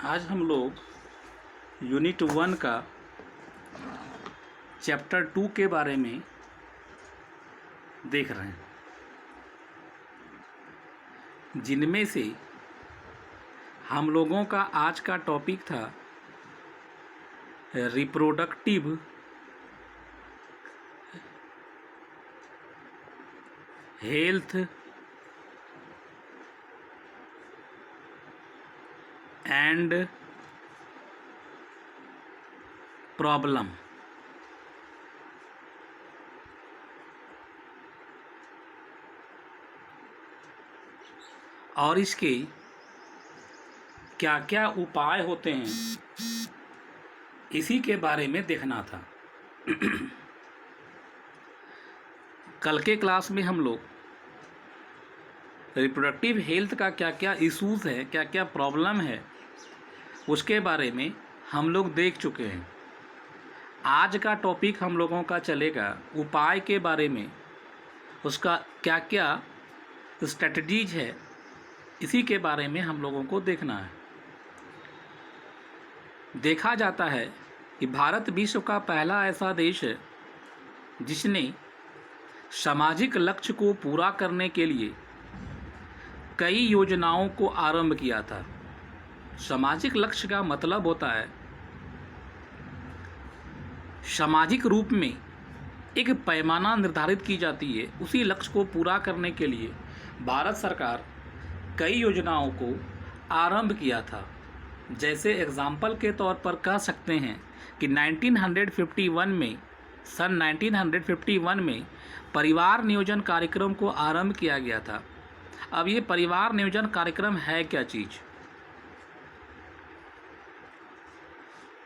आज हम लोग यूनिट 1 का चैप्टर 2 के बारे में देख रहे हैं, जिनमें से हम लोगों का आज का टॉपिक था रिप्रोडक्टिव हेल्थ एंड प्रॉब्लम। और इसके क्या क्या उपाय होते हैं, इसी के बारे में देखना था। कल के क्लास में हम लोग रिप्रोडक्टिव हेल्थ का क्या क्या इश्यूज़ है, क्या क्या प्रॉब्लम है, उसके बारे में हम लोग देख चुके हैं। आज का टॉपिक हम लोगों का चलेगा उपाय के बारे में, उसका क्या क्या स्ट्रेटजीज है, इसी के बारे में हम लोगों को देखना है। देखा जाता है कि भारत विश्व का पहला ऐसा देश है जिसने सामाजिक लक्ष्य को पूरा करने के लिए कई योजनाओं को आरंभ किया था। सामाजिक लक्ष्य का मतलब होता है सामाजिक रूप में एक पैमाना निर्धारित की जाती है। उसी लक्ष्य को पूरा करने के लिए भारत सरकार कई योजनाओं को आरंभ किया था। जैसे एग्जाम्पल के तौर पर कह सकते हैं कि 1951 में परिवार नियोजन कार्यक्रम को आरंभ किया गया था। अब ये परिवार नियोजन कार्यक्रम है क्या चीज़?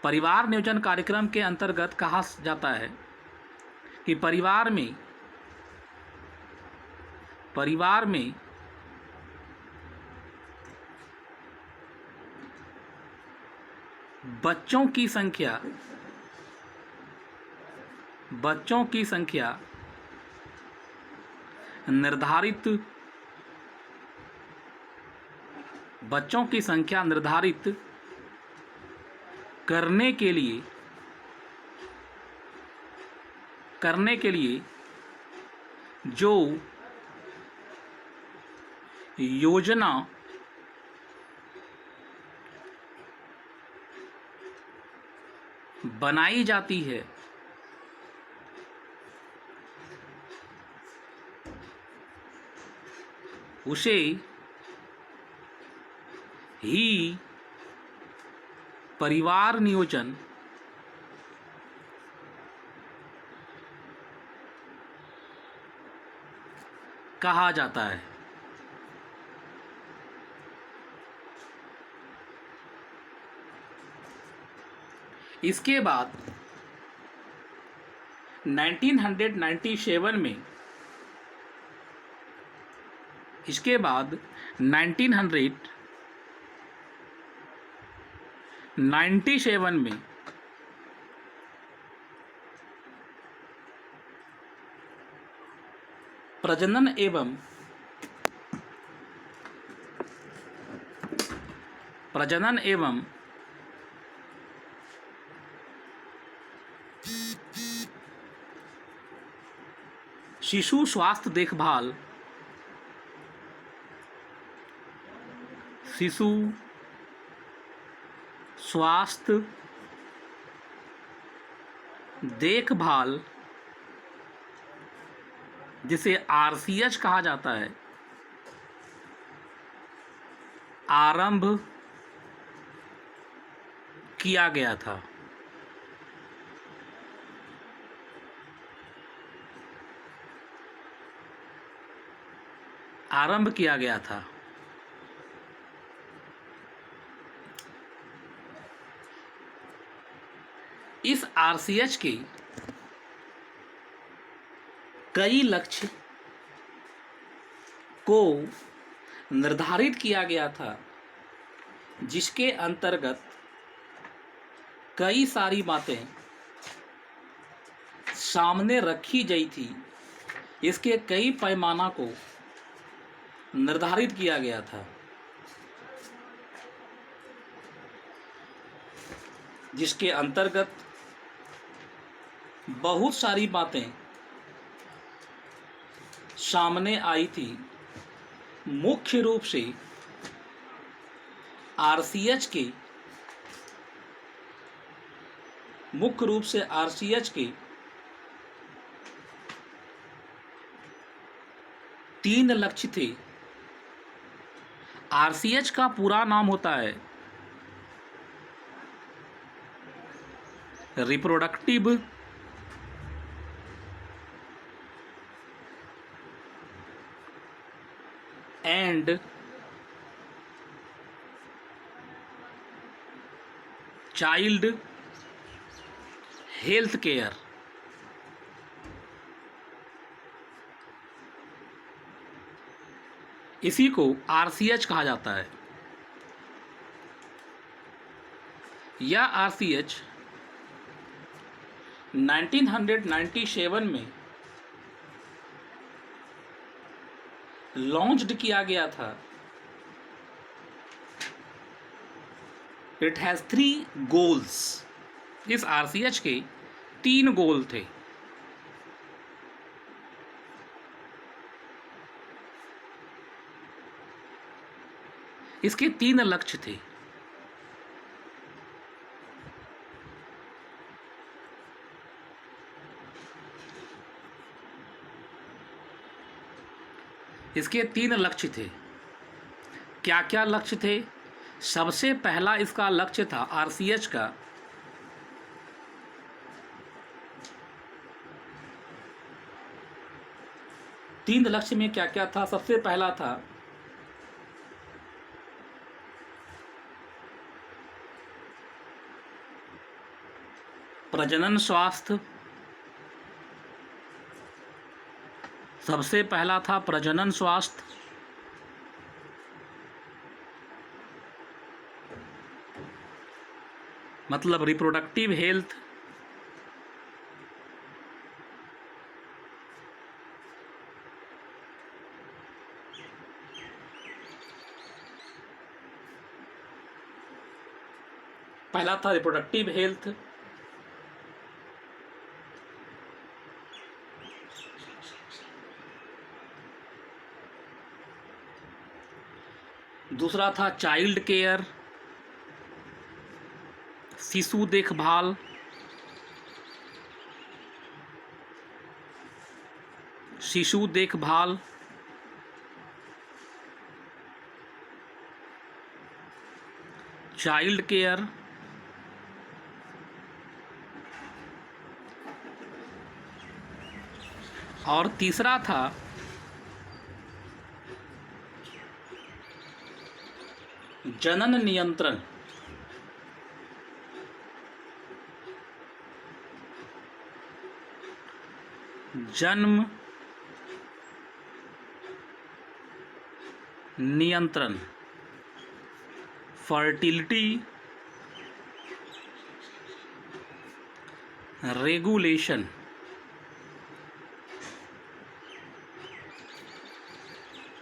परिवार नियोजन कार्यक्रम के अंतर्गत कहा जाता है कि परिवार में बच्चों की संख्या निर्धारित करने के लिए जो योजना बनाई जाती है उसे ही परिवार नियोजन कहा जाता है। इसके बाद 1997 में प्रजनन एवं शिशु स्वास्थ्य देखभाल जिसे RCH कहा जाता है, आरंभ किया गया था। इस RCH के कई लक्ष्य को निर्धारित किया गया था, जिसके अंतर्गत कई सारी बातें सामने रखी गई थी। इसके कई पैमाना को निर्धारित किया गया था। जिसके अंतर्गत बहुत सारी बातें सामने आई थी। मुख्य रूप से आरसीएच के 3 लक्ष्य थे। आरसीएच का पूरा नाम होता है reproductive and child health care. इसी को आरसीएच कहा जाता है। यह आरसीएच 1997 में लॉन्च्ड किया गया था। It has 3 goals. इस आरसीएच के 3 गोल थे। इसके 3 लक्ष्य थे। इसके 3 लक्ष्य थे। क्या क्या लक्ष्य थे? सबसे पहला इसका लक्ष्य था आरसीएच का तीन लक्ष्य में क्या क्या था? सबसे पहला था प्रजनन स्वास्थ्य। सबसे पहला था प्रजनन स्वास्थ्य। मतलब रिप्रोडक्टिव हेल्थ। पहला था रिप्रोडक्टिव हेल्थ। दूसरा था चाइल्ड केयर, शिशु देखभाल। शिशु देखभाल। Child care. और तीसरा था जनन नियंत्रण। जन्म नियंत्रण, फर्टिलिटी रेगुलेशन।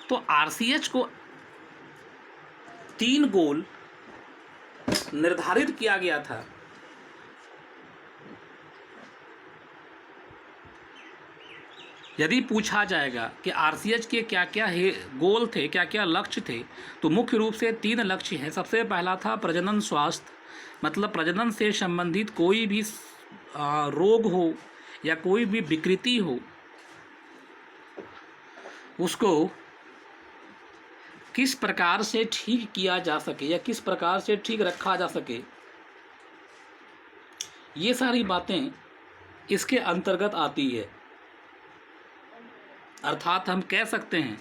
तो आरसीएच को 3 गोल निर्धारित किया गया था। यदि पूछा जाएगा कि आरसीएच के क्या क्या गोल थे, क्या क्या लक्ष्य थे, तो मुख्य रूप से 3 लक्ष्य हैं। सबसे पहला था प्रजनन स्वास्थ्य। मतलब प्रजनन से संबंधित कोई भी रोग हो या कोई भी विकृति हो, उसको किस प्रकार से ठीक किया जा सके या किस प्रकार से ठीक रखा जा सके, ये सारी बातें इसके अंतर्गत आती है। अर्थात हम कह सकते हैं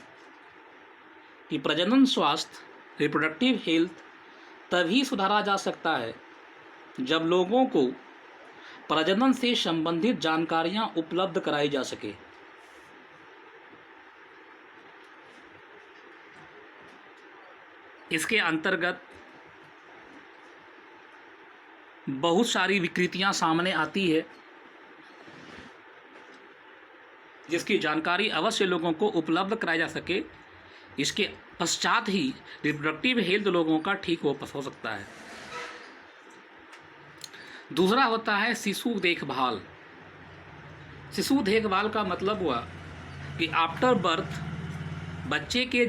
कि प्रजनन स्वास्थ्य, रिप्रोडक्टिव हेल्थ तभी सुधारा जा सकता है जब लोगों को प्रजनन से संबंधित जानकारियां उपलब्ध कराई जा सके। इसके अंतर्गत बहुत सारी विकृतियां सामने आती है, जिसकी जानकारी अवश्य लोगों को उपलब्ध कराई जा सके। इसके पश्चात ही रिप्रोडक्टिव हेल्थ लोगों का ठीक हो सकता है। दूसरा होता है शिशु देखभाल। शिशु देखभाल का मतलब हुआ कि आफ्टर बर्थ, बच्चे के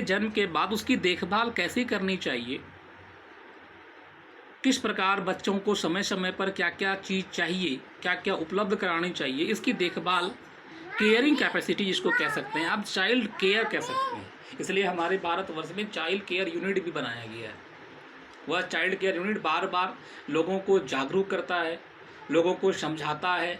जन्म के बाद उसकी देखभाल कैसी करनी चाहिए, किस प्रकार बच्चों को समय समय पर क्या क्या चीज़ चाहिए, क्या क्या उपलब्ध करानी चाहिए, इसकी देखभाल, केयरिंग कैपेसिटी जिसको कह सकते हैं, आप चाइल्ड केयर कह सकते हैं। इसलिए हमारे भारतवर्ष में चाइल्ड केयर यूनिट भी बनाया गया है। वह चाइल्ड केयर यूनिट बार बार लोगों को जागरूक करता है, लोगों को समझाता है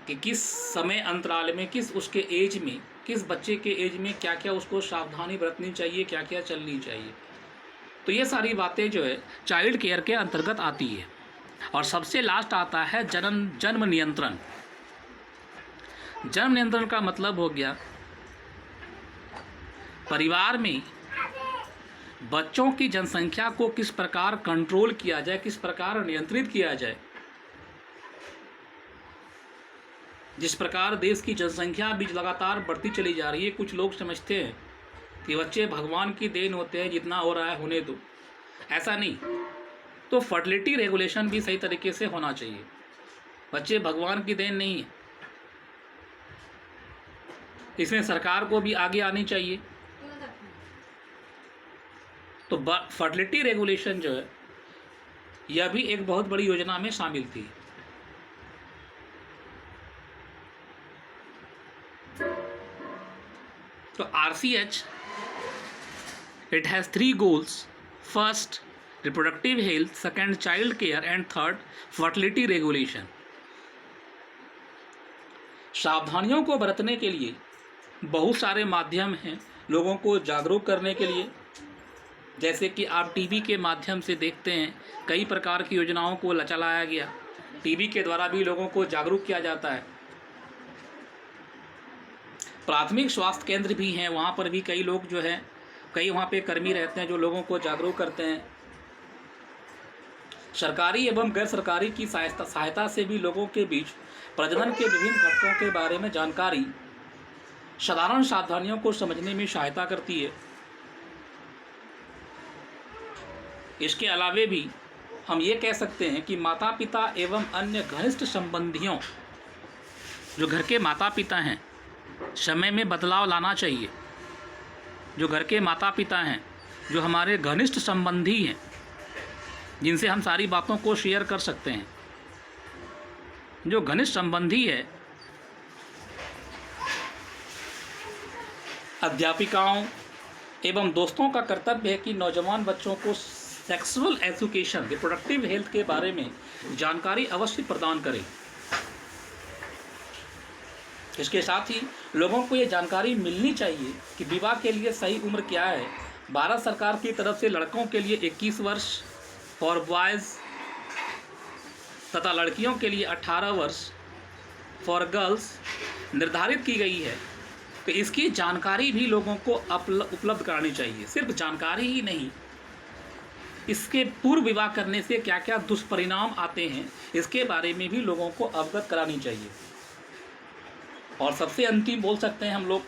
कि किस समय अंतराल में, किस उसके एज में, किस बच्चे के एज में क्या क्या उसको सावधानी बरतनी चाहिए, क्या क्या चलनी चाहिए। तो ये सारी बातें जो है चाइल्ड केयर के अंतर्गत आती है। और सबसे लास्ट आता है जन्म नियंत्रण। जन्म नियंत्रण का मतलब हो गया परिवार में बच्चों की जनसंख्या को किस प्रकार कंट्रोल किया जाए, किस प्रकार नियंत्रित किया जाए। जिस प्रकार देश की जनसंख्या भी लगातार बढ़ती चली जा रही है, कुछ लोग समझते हैं कि बच्चे भगवान की देन होते हैं, जितना हो रहा है होने दो। ऐसा नहीं। तो फर्टिलिटी रेगुलेशन भी सही तरीके से होना चाहिए। बच्चे भगवान की देन नहीं है, इसमें सरकार को भी आगे आनी चाहिए। तो फर्टिलिटी रेगुलेशन जो है यह भी एक बहुत बड़ी योजना में शामिल थी। तो RCH, it has 3 goals. First, reproductive health, second, child care, and third, fertility regulation. सावधानियों को बरतने के लिए बहुत सारे माध्यम हैं लोगों को जागरूक करने के लिए। जैसे कि आप टीवी के माध्यम से देखते हैं, कई प्रकार की योजनाओं को चलाया गया। टीवी के द्वारा भी लोगों को जागरूक किया जाता है। प्राथमिक स्वास्थ्य केंद्र भी हैं, वहाँ पर भी कई लोग जो हैं, कई वहाँ पे कर्मी रहते हैं जो लोगों को जागरूक करते हैं। सरकारी एवं गैर सरकारी की सहायता से भी लोगों के बीच प्रजनन के विभिन्न घटकों के बारे में जानकारी साधारण सावधानियों को समझने में सहायता करती है। इसके अलावे भी हम ये कह सकते हैं कि माता पिता एवं अन्य घनिष्ठ संबंधियों, जो घर के माता पिता हैं, समय में बदलाव लाना चाहिए। जो घर के माता पिता हैं, जो हमारे घनिष्ठ संबंधी हैं, जिनसे हम सारी बातों को शेयर कर सकते हैं, जो घनिष्ठ संबंधी है, अध्यापिकाओं एवं दोस्तों का कर्तव्य है कि नौजवान बच्चों को सेक्सुअल एजुकेशन, रिप्रोडक्टिव हेल्थ के बारे में जानकारी अवश्य प्रदान करें। इसके साथ ही लोगों को ये जानकारी मिलनी चाहिए कि विवाह के लिए सही उम्र क्या है। भारत सरकार की तरफ से लड़कों के लिए 21 वर्ष फॉर बॉयज़ तथा लड़कियों के लिए 18 वर्ष फॉर गर्ल्स निर्धारित की गई है। तो इसकी जानकारी भी लोगों को उपलब्ध करानी चाहिए। सिर्फ जानकारी ही नहीं, इसके पूर्व विवाह करने से क्या क्या दुष्परिणाम आते हैं, इसके बारे में भी लोगों को अवगत करानी चाहिए। और सबसे अंतिम बोल सकते हैं हम लोग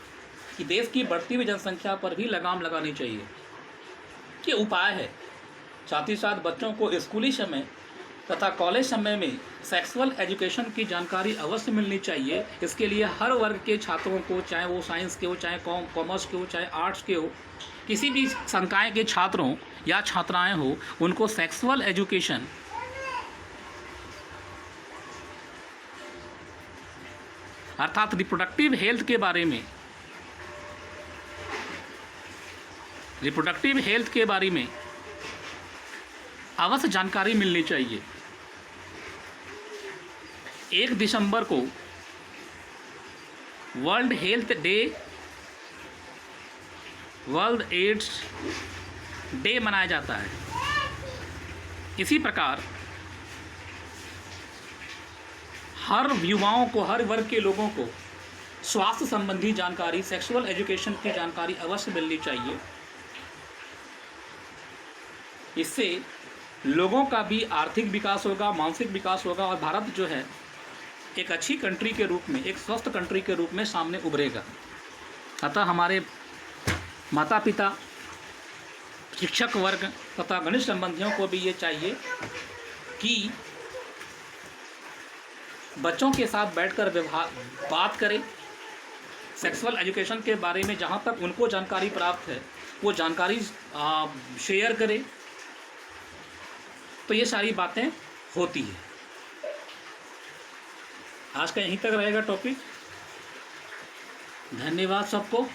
कि देश की बढ़ती हुई जनसंख्या पर भी लगाम लगानी चाहिए। कि उपाय है, साथ ही साथ बच्चों को स्कूली समय तथा कॉलेज समय में सेक्सुअल एजुकेशन की जानकारी अवश्य मिलनी चाहिए। इसके लिए हर वर्ग के छात्रों को, चाहे वो साइंस के हो, चाहे कॉमर्स के हो, चाहे आर्ट्स के हो, किसी भी संकाय के छात्रों या छात्राएं हो, उनको सेक्सुअल एजुकेशन अर्थात रिप्रोडक्टिव हेल्थ के बारे में अवश्य जानकारी मिलनी चाहिए। 1 दिसंबर को वर्ल्ड एड्स डे मनाया जाता है। इसी प्रकार हर युवाओं को, हर वर्ग के लोगों को स्वास्थ्य संबंधी जानकारी, सेक्सुअल एजुकेशन की जानकारी अवश्य मिलनी चाहिए। इससे लोगों का भी आर्थिक विकास होगा, मानसिक विकास होगा और भारत जो है एक अच्छी कंट्री के रूप में, एक स्वस्थ कंट्री के रूप में सामने उभरेगा। अतः हमारे माता पिता, शिक्षक वर्ग तथा घनिष्ठ संबंधियों को भी ये चाहिए कि बच्चों के साथ बैठकर बात करें, सेक्सुअल एजुकेशन के बारे में जहाँ तक उनको जानकारी प्राप्त है वो जानकारी शेयर करें। तो ये सारी बातें होती है। आज का यहीं तक रहेगा टॉपिक। धन्यवाद सबको।